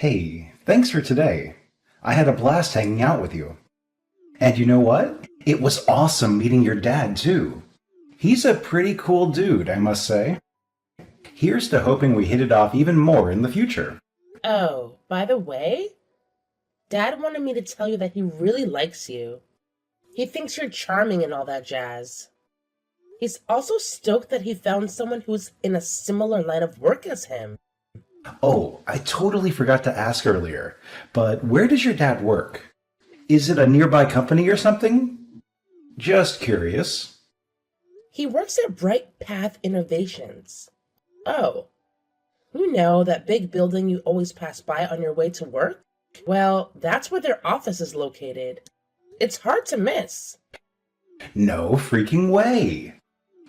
Hey, thanks for today. I had a blast hanging out with you. And you know what? It was awesome meeting your dad, too. He's a pretty cool dude, I must say. Here's to hoping we hit it off even more in the future. Oh, by the way, Dad wanted me to tell you that he really likes you. He thinks you're charming and all that jazz. He's also stoked that he found someone who's in a similar line of work as him. Oh, I totally forgot to ask earlier, but where does your dad work? Is it a nearby company or something? Just curious. He works at Bright Path Innovations. Oh, you know that big building you always pass by on your way to work? Well, that's where their office is located. It's hard to miss. No freaking way.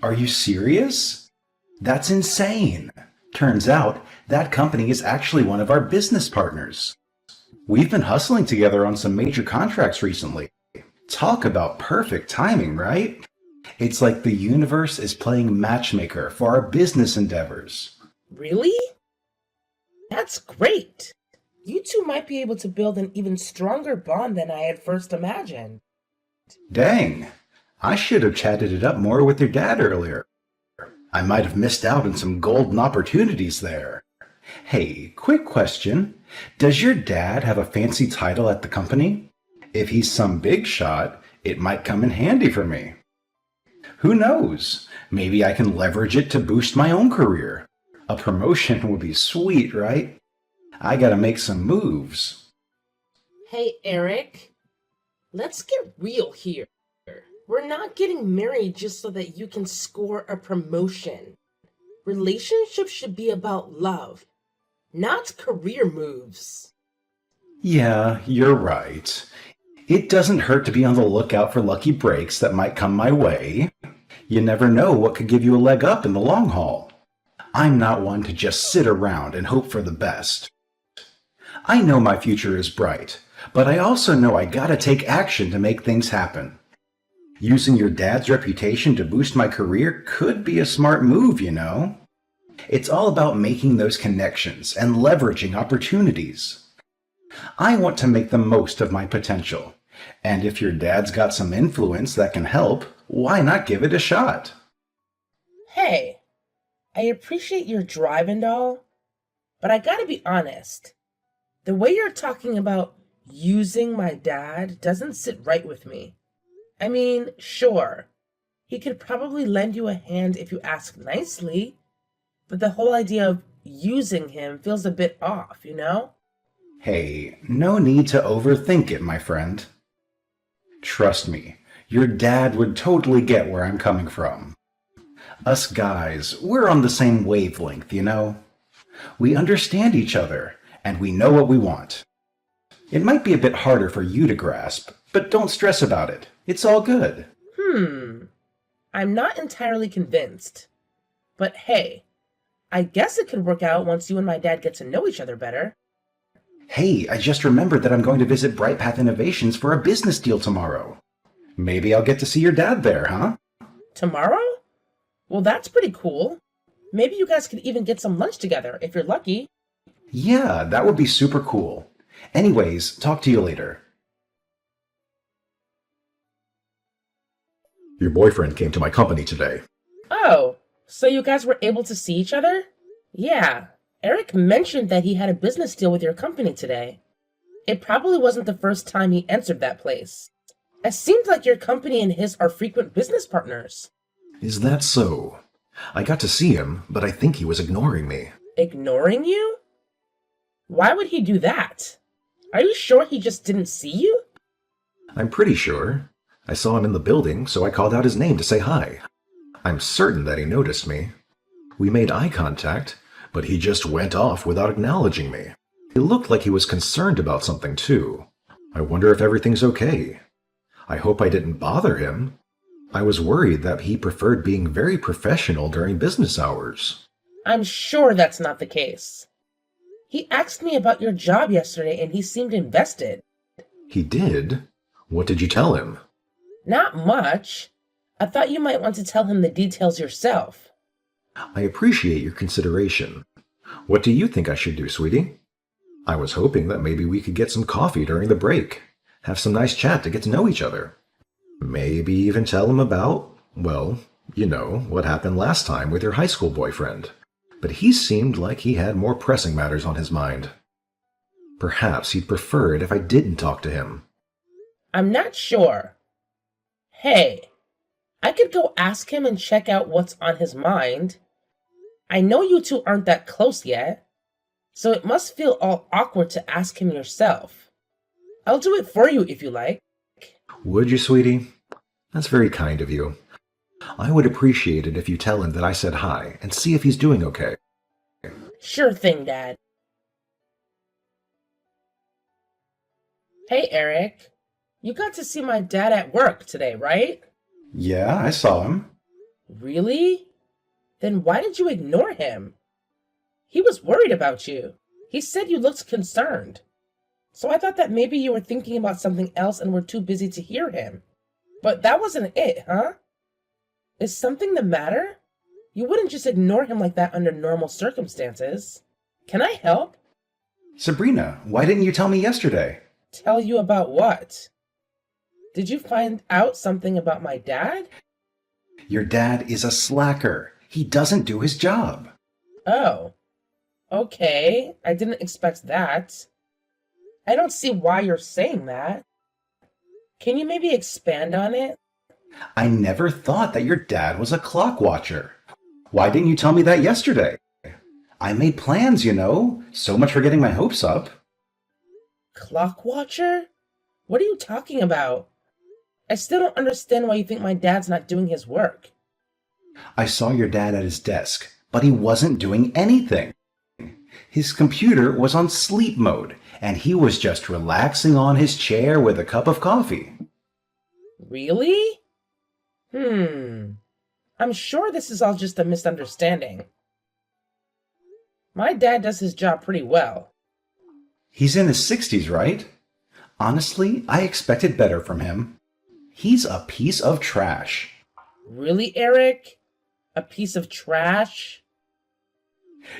Are you serious? That's insane. Turns out that company is actually one of our business partners. We've been hustling together on some major contracts recently. Talk about perfect timing, right? It's like the universe is playing matchmaker for our business endeavors. Really? That's great. You two might be able to build an even stronger bond than I had first imagined. Dang, I should have chatted it up more with your dad earlier. I might have missed out on some golden opportunities there. Hey, quick question. Does your dad have a fancy title at the company? If he's some big shot, it might come in handy for me. Who knows? Maybe I can leverage it to boost my own career. A promotion would be sweet, right? I gotta make some moves. Hey, Eric, let's get real here. We're not getting married just so that you can score a promotion. Relationships should be about love, not career moves. Yeah, you're right. It doesn't hurt to be on the lookout for lucky breaks that might come my way. You never know what could give you a leg up in the long haul. I'm not one to just sit around and hope for the best. I know my future is bright, but I also know I gotta take action to make things happen. Using your dad's reputation to boost my career could be a smart move, you know? It's all about making those connections and leveraging opportunities. I want to make the most of my potential, and if your dad's got some influence that can help, why not give it a shot? Hey, I appreciate your drive and all, but I gotta be honest. The way you're talking about using my dad doesn't sit right with me. I mean, sure, he could probably lend you a hand if you ask nicely, but the whole idea of using him feels a bit off, you know? Hey, no need to overthink it, my friend. Trust me, your dad would totally get where I'm coming from. Us guys, we're on the same wavelength, you know? We understand each other, and we know what we want. It might be a bit harder for you to grasp, but don't stress about it. It's all good. I'm not entirely convinced. But hey, I guess it could work out once you and my dad get to know each other better. Hey, I just remembered that I'm going to visit Brightpath Innovations for a business deal tomorrow. Maybe I'll get to see your dad there, huh? Tomorrow? Well, that's pretty cool. Maybe you guys could even get some lunch together if you're lucky. Yeah, that would be super cool. Anyways, talk to you later. Your boyfriend came to my company today. Oh, so you guys were able to see each other? Yeah, Eric mentioned that he had a business deal with your company today. It probably wasn't the first time he entered that place. It seems like your company and his are frequent business partners. Is that so? I got to see him, but I think he was ignoring me. Ignoring you? Why would he do that? Are you sure he just didn't see you? I'm pretty sure. I saw him in the building, so I called out his name to say hi. I'm certain that he noticed me. We made eye contact, but he just went off without acknowledging me. He looked like he was concerned about something too. I wonder if everything's okay. I hope I didn't bother him. I was worried that he preferred being very professional during business hours. I'm sure that's not the case. He asked me about your job yesterday and he seemed invested. He did? What did you tell him? Not much. I thought you might want to tell him the details yourself. I appreciate your consideration. What do you think I should do, sweetie? I was hoping that maybe we could get some coffee during the break, have some nice chat to get to know each other. Maybe even tell him about, well, you know, what happened last time with your high school boyfriend. But he seemed like he had more pressing matters on his mind. Perhaps he'd prefer it if I didn't talk to him. I'm not sure. Hey, I could go ask him and check out what's on his mind. I know you two aren't that close yet, so it must feel all awkward to ask him yourself. I'll do it for you if you like. Would you, sweetie? That's very kind of you. I would appreciate it if you tell him that I said hi and see if he's doing okay. Sure thing, Dad. Hey, Eric. You got to see my dad at work today, right? Yeah, I saw him. Really? Then why did you ignore him? He was worried about you. He said you looked concerned. So I thought that maybe you were thinking about something else and were too busy to hear him. But that wasn't it, huh? Is something the matter? You wouldn't just ignore him like that under normal circumstances. Can I help? Sabrina, why didn't you tell me yesterday? Tell you about what? Did you find out something about my dad? Your dad is a slacker. He doesn't do his job. Oh. Okay, I didn't expect that. I don't see why you're saying that. Can you maybe expand on it? I never thought that your dad was a clock watcher. Why didn't you tell me that yesterday? I made plans, you know. So much for getting my hopes up. Clock watcher? What are you talking about? I still don't understand why you think my dad's not doing his work. I saw your dad at his desk, but he wasn't doing anything. His computer was on sleep mode, and he was just relaxing on his chair with a cup of coffee. Really? I'm sure this is all just a misunderstanding. My dad does his job pretty well. He's in his 60s, right? Honestly, I expected better from him. He's a piece of trash. Really, Eric? A piece of trash?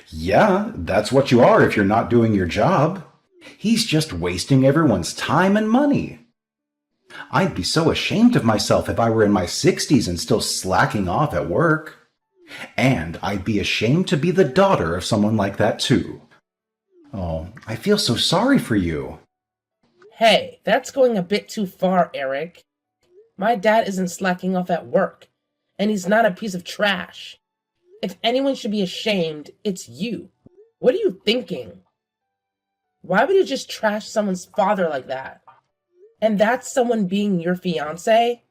Yeah, that's what you are if you're not doing your job. He's just wasting everyone's time and money. I'd be so ashamed of myself if I were in my 60s and still slacking off at work. And I'd be ashamed to be the daughter of someone like that too. Oh, I feel so sorry for you. Hey, that's going a bit too far, Eric. My dad isn't slacking off at work, and he's not a piece of trash. If anyone should be ashamed, it's you. What are you thinking? Why would you just trash someone's father like that? And that's someone being your fiancé?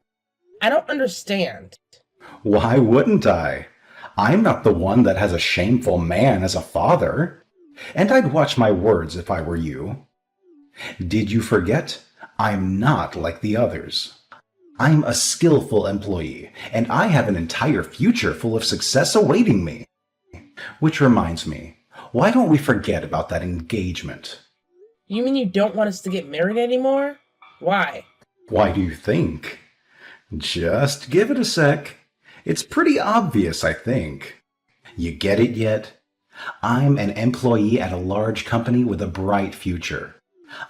I don't understand. Why wouldn't I? I'm not the one that has a shameful man as a father. And I'd watch my words if I were you. Did you forget? I'm not like the others. I'm a skillful employee, and I have an entire future full of success awaiting me. Which reminds me, why don't we forget about that engagement? You mean you don't want us to get married anymore? Why? Why do you think? Just give it a sec. It's pretty obvious, I think. You get it yet? I'm an employee at a large company with a bright future.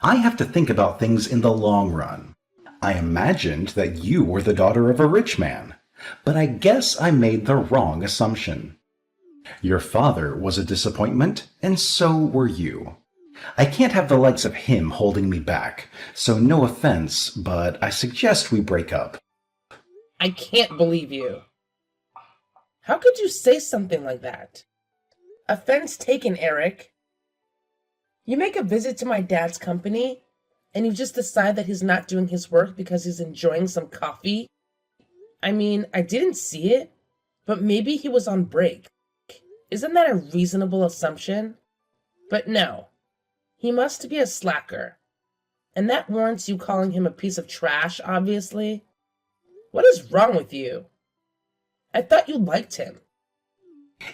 I have to think about things in the long run. I imagined that you were the daughter of a rich man, but I guess I made the wrong assumption. Your father was a disappointment, and so were you. I can't have the likes of him holding me back, so no offense, but I suggest we break up. I can't believe you. How could you say something like that? Offense taken, Eric. You make a visit to my dad's company, and you just decide that he's not doing his work because he's enjoying some coffee? I mean, I didn't see it, but maybe he was on break. Isn't that a reasonable assumption? But no, he must be a slacker. And that warrants you calling him a piece of trash, obviously. What is wrong with you? I thought you liked him.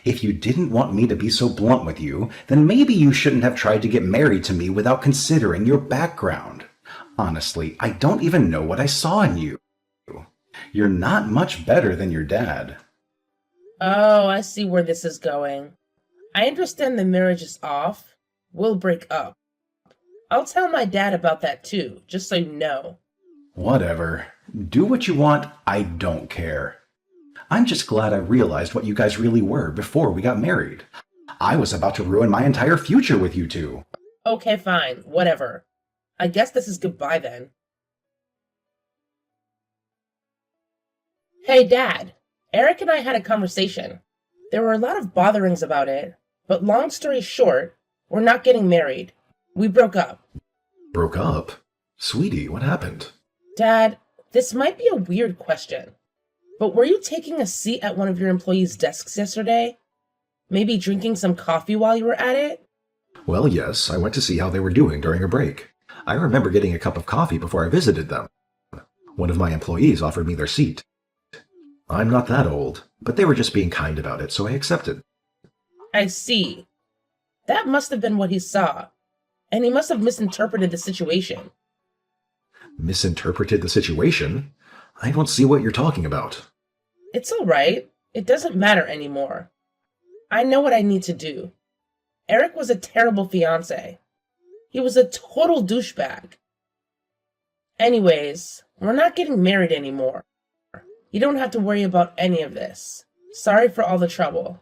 If you didn't want me to be so blunt with you, then maybe you shouldn't have tried to get married to me without considering your background. Honestly, I don't even know what I saw in you. You're not much better than your dad. Oh, I see where this is going. I understand the marriage is off. We'll break up. I'll tell my dad about that too, just so you know. Whatever. Do what you want, I don't care. I'm just glad I realized what you guys really were before we got married. I was about to ruin my entire future with you two. Okay, fine, whatever. I guess this is goodbye then. Hey, Dad. Eric and I had a conversation. There were a lot of botherings about it, but long story short, we're not getting married. We broke up. Broke up? Sweetie, what happened? Dad, this might be a weird question, but were you taking a seat at one of your employees' desks yesterday? Maybe drinking some coffee while you were at it? Well, yes, I went to see how they were doing during a break. I remember getting a cup of coffee before I visited them. One of my employees offered me their seat. I'm not that old, but they were just being kind about it, so I accepted. I see. That must have been what he saw, and he must have misinterpreted the situation. Misinterpreted the situation? I don't see what you're talking about. It's all right. It doesn't matter anymore. I know what I need to do. Eric was a terrible fiancé. He was a total douchebag. Anyways, we're not getting married anymore. You don't have to worry about any of this. Sorry for all the trouble.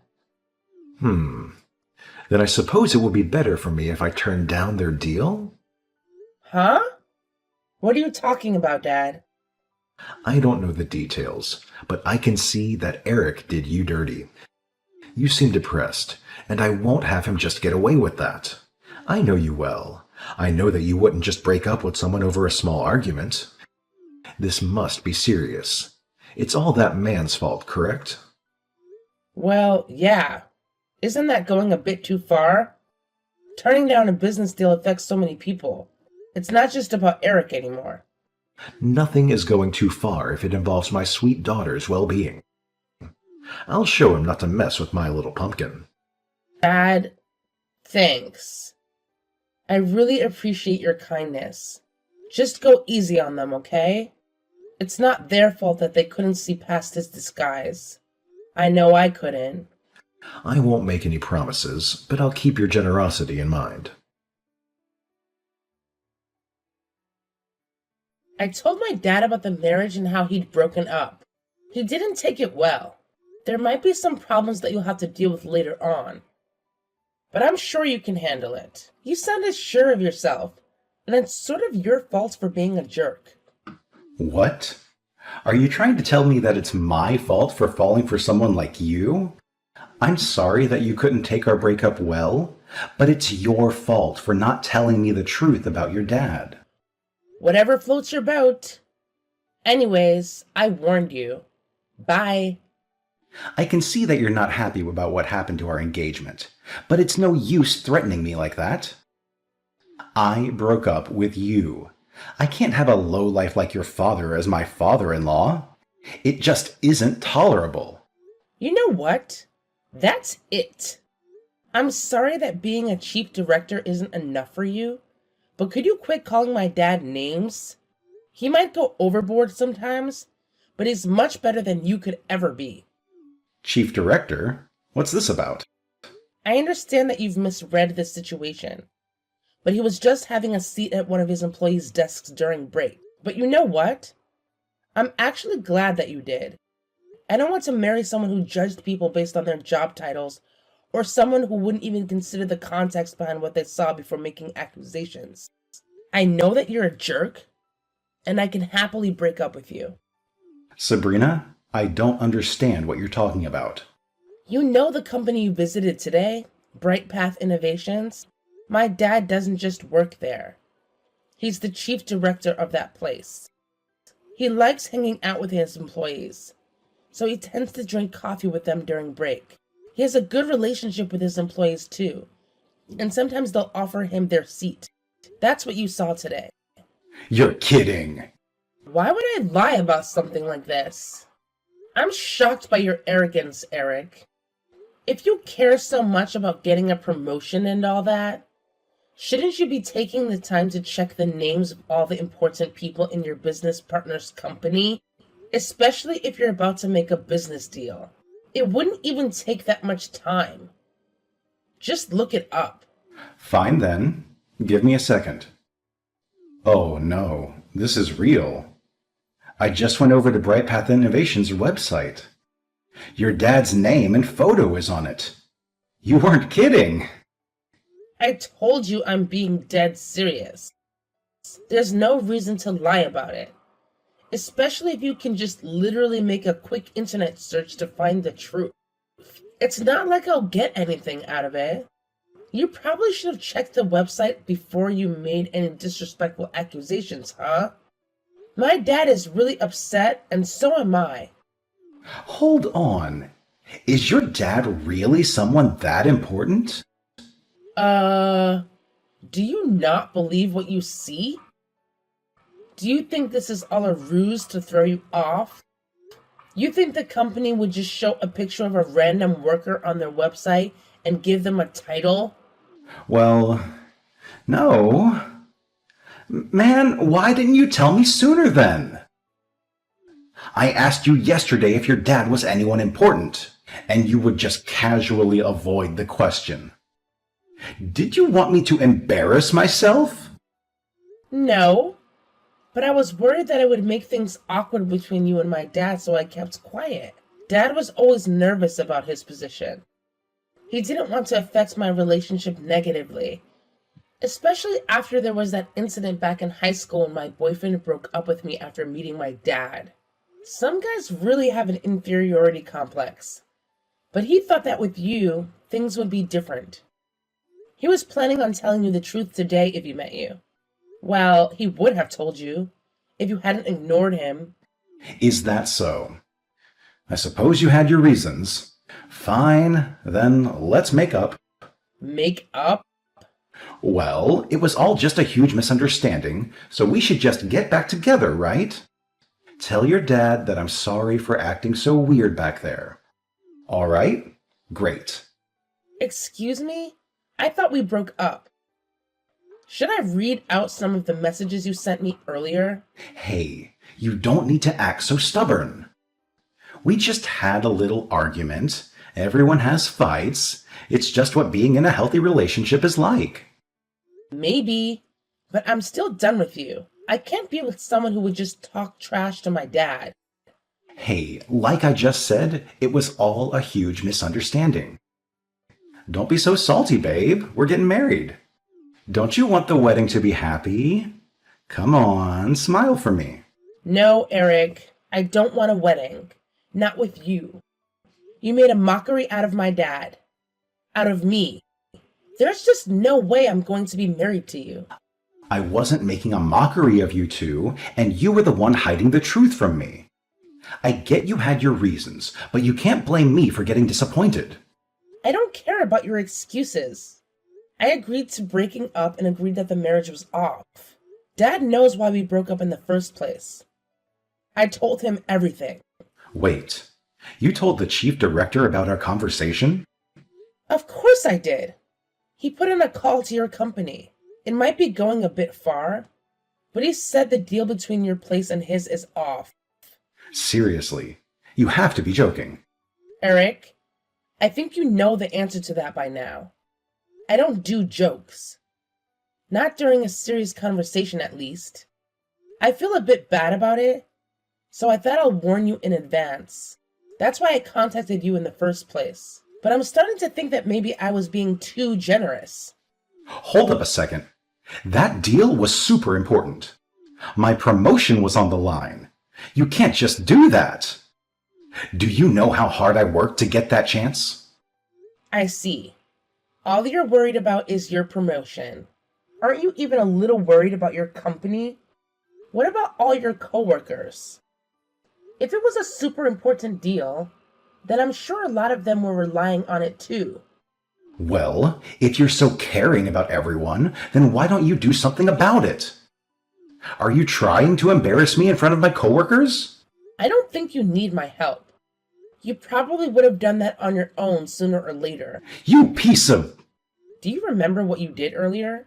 Then I suppose it would be better for me if I turned down their deal? Huh? What are you talking about, Dad? I don't know the details, but I can see that Eric did you dirty. You seem depressed, and I won't have him just get away with that. I know you well. I know that you wouldn't just break up with someone over a small argument. This must be serious. It's all that man's fault, correct? Well, yeah. Isn't that going a bit too far? Turning down a business deal affects so many people. It's not just about Eric anymore. Nothing is going too far if it involves my sweet daughter's well-being. I'll show him not to mess with my little pumpkin. Dad, thanks. I really appreciate your kindness. Just go easy on them, okay? It's not their fault that they couldn't see past his disguise. I know I couldn't. I won't make any promises, but I'll keep your generosity in mind. I told my dad about the marriage and how he'd broken up. He didn't take it well. There might be some problems that you'll have to deal with later on. But I'm sure you can handle it. You sounded sure of yourself, and it's sort of your fault for being a jerk. What? Are you trying to tell me that it's my fault for falling for someone like you? I'm sorry that you couldn't take our breakup well, but it's your fault for not telling me the truth about your dad. Whatever floats your boat. Anyways, I warned you. Bye. I can see that you're not happy about what happened to our engagement, but it's no use threatening me like that. I broke up with you. I can't have a lowlife like your father as my father-in-law. It just isn't tolerable. You know what? That's it. I'm sorry that being a chief director isn't enough for you, but could you quit calling my dad names? He might go overboard sometimes, but he's much better than you could ever be. Chief Director? What's this about? I understand that you've misread this situation, but he was just having a seat at one of his employees' desks during break. But you know what? I'm actually glad that you did. I don't want to marry someone who judged people based on their job titles, or someone who wouldn't even consider the context behind what they saw before making accusations. I know that you're a jerk, and I can happily break up with you. Sabrina, I don't understand what you're talking about. You know the company you visited today, Bright Path Innovations? My dad doesn't just work there. He's the chief director of that place. He likes hanging out with his employees, so he tends to drink coffee with them during break. He has a good relationship with his employees too, and sometimes they'll offer him their seat. That's what you saw today. You're kidding. Why would I lie about something like this? I'm shocked by your arrogance, Eric. If you care so much about getting a promotion and all that, shouldn't you be taking the time to check the names of all the important people in your business partner's company? Especially if you're about to make a business deal. It wouldn't even take that much time. Just look it up. Fine then. Give me a second. Oh no, this is real. I just went over to Brightpath Innovation's website. Your dad's name and photo is on it. You weren't kidding. I told you I'm being dead serious. There's no reason to lie about it. Especially if you can just literally make a quick internet search to find the truth. It's not like I'll get anything out of it. You probably should have checked the website before you made any disrespectful accusations, huh? My dad is really upset, and so am I. Hold on. Is your dad really someone that important? Do you not believe what you see? Do you think this is all a ruse to throw you off? You think the company would just show a picture of a random worker on their website and give them a title? Well, no. Man, why didn't you tell me sooner then? I asked you yesterday if your dad was anyone important, and you would just casually avoid the question. Did you want me to embarrass myself? No, but I was worried that it would make things awkward between you and my dad, so I kept quiet. Dad was always nervous about his position. He didn't want to affect my relationship negatively, especially after there was that incident back in high school when my boyfriend broke up with me after meeting my dad. Some guys really have an inferiority complex, but he thought that with you, things would be different. He was planning on telling you the truth today if he met you. Well, he would have told you if you hadn't ignored him. Is that so? I suppose you had your reasons. Fine, then let's make up. Make up? Well, it was all just a huge misunderstanding, so we should just get back together, right? Tell your dad that I'm sorry for acting so weird back there. All right? Great. Excuse me? I thought we broke up. Should I read out some of the messages you sent me earlier? Hey, you don't need to act so stubborn. We just had a little argument. Everyone has fights. It's just what being in a healthy relationship is like. Maybe, but I'm still done with you. I can't be with someone who would just talk trash to my dad. Hey, like I just said, it was all a huge misunderstanding. Don't be so salty, babe. We're getting married. Don't you want the wedding to be happy? Come on, smile for me. No, Eric, I don't want a wedding. Not with you. You made a mockery out of my dad. Out of me. There's just no way I'm going to be married to you. I wasn't making a mockery of you two, and you were the one hiding the truth from me. I get you had your reasons, but you can't blame me for getting disappointed. I don't care about your excuses. I agreed to breaking up and agreed that the marriage was off. Dad knows why we broke up in the first place. I told him everything. Wait, you told the chief director about our conversation? Of course I did. He put in a call to your company. It might be going a bit far, but he said the deal between your place and his is off. Seriously, you have to be joking. Eric, I think you know the answer to that by now. I don't do jokes. Not during a serious conversation, at least. I feel a bit bad about it, so I thought I'll warn you in advance. That's why I contacted you in the first place. But I'm starting to think that maybe I was being too generous. Hold up a second. That deal was super important. My promotion was on the line. You can't just do that. Do you know how hard I worked to get that chance? I see. All you're worried about is your promotion. Aren't you even a little worried about your company? What about all your coworkers? If it was a super important deal, then I'm sure a lot of them were relying on it too. Well, if you're so caring about everyone, then why don't you do something about it? Are you trying to embarrass me in front of my coworkers? I don't think you need my help. You probably would have done that on your own sooner or later. You piece of... Do you remember what you did earlier?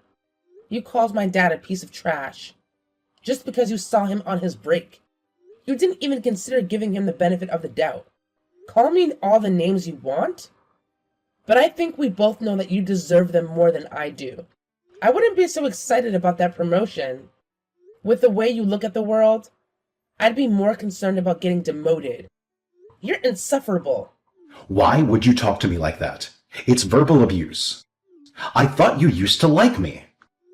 You called my dad a piece of trash. Just because you saw him on his break. You didn't even consider giving him the benefit of the doubt. Call me all the names you want, but I think we both know that you deserve them more than I do. I wouldn't be so excited about that promotion With the way you look at the world, I'd be more concerned about getting demoted. You're insufferable. Why would you talk to me like that? It's verbal abuse. I thought you used to like me.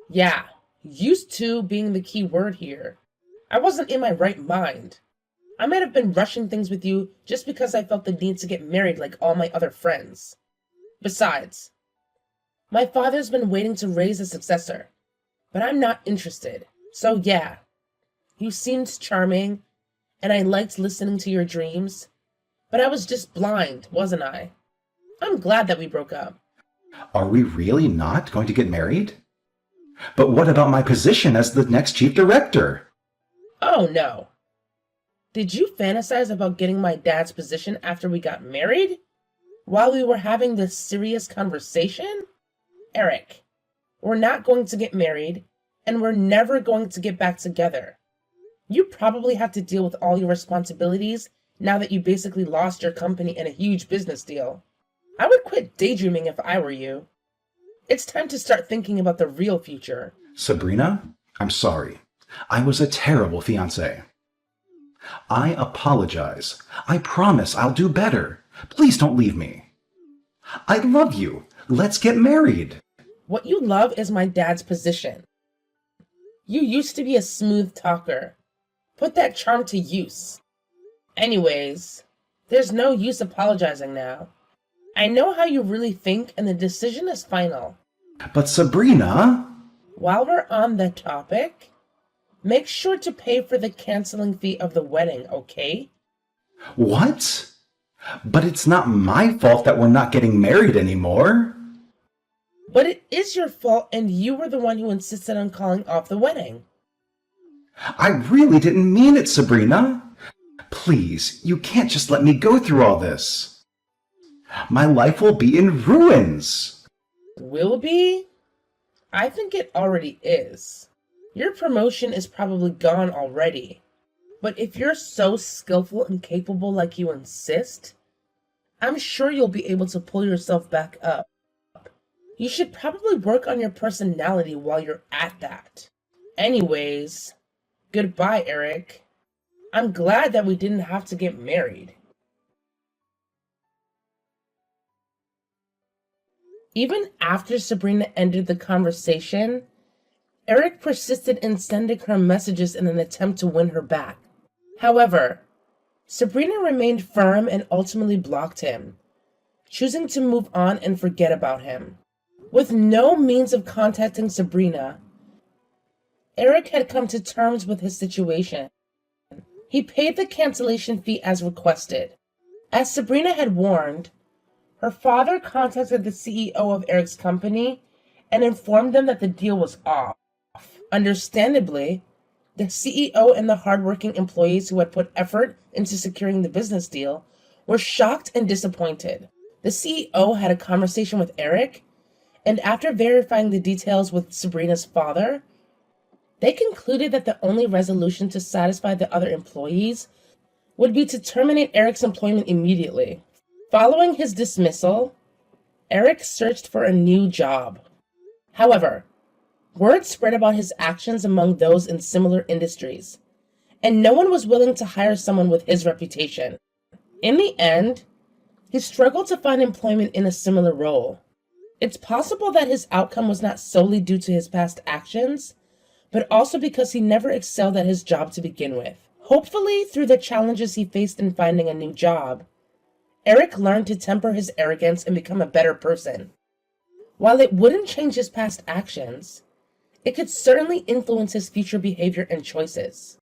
Yeah, used to being the key word here. I wasn't in my right mind. I might have been rushing things with you just because I felt the need to get married like all my other friends. Besides, my father's been waiting to raise a successor, but I'm not interested. So yeah, you seemed charming, and I liked listening to your dreams, but I was just blind, wasn't I? I'm glad that we broke up. Are we really not going to get married? But what about my position as the next chief director? Oh no. Did you fantasize about getting my dad's position after we got married? While we were having this serious conversation? Eric, we're not going to get married, and we're never going to get back together. You probably have to deal with all your responsibilities now that you basically lost your company in a huge business deal. I would quit daydreaming if I were you. It's time to start thinking about the real future. Sabrina, I'm sorry. I was a terrible fiancé. I apologize. I promise I'll do better. Please don't leave me. I love you. Let's get married. What you love is my dad's position. You used to be a smooth talker. Put that charm to use. Anyways, there's no use apologizing now. I know how you really think, and the decision is final. But Sabrina... While we're on the topic, make sure to pay for the canceling fee of the wedding, okay? What? But it's not my fault that we're not getting married anymore. But it is your fault, and you were the one who insisted on calling off the wedding. I really didn't mean it, Sabrina. Please, you can't just let me go through all this. My life will be in ruins. Will be? I think it already is. Your promotion is probably gone already. But if you're so skillful and capable like you insist, I'm sure you'll be able to pull yourself back up. You should probably work on your personality while you're at that. Anyways, goodbye, Eric. I'm glad that we didn't have to get married. Even after Sabrina ended the conversation, Eric persisted in sending her messages in an attempt to win her back. However, Sabrina remained firm and ultimately blocked him, choosing to move on and forget about him. With no means of contacting Sabrina, Eric had come to terms with his situation. He paid the cancellation fee as requested. As Sabrina had warned, her father contacted the CEO of Eric's company and informed them that the deal was off. Understandably, the CEO and the hardworking employees who had put effort into securing the business deal were shocked and disappointed. The CEO had a conversation with Eric, and after verifying the details with Sabrina's father, they concluded that the only resolution to satisfy the other employees would be to terminate Eric's employment immediately. Following his dismissal, Eric searched for a new job. However, word spread about his actions among those in similar industries, and no one was willing to hire someone with his reputation. In the end, he struggled to find employment in a similar role. It's possible that his outcome was not solely due to his past actions, but also because he never excelled at his job to begin with. Hopefully, through the challenges he faced in finding a new job, Eric learned to temper his arrogance and become a better person. While it wouldn't change his past actions, it could certainly influence his future behavior and choices.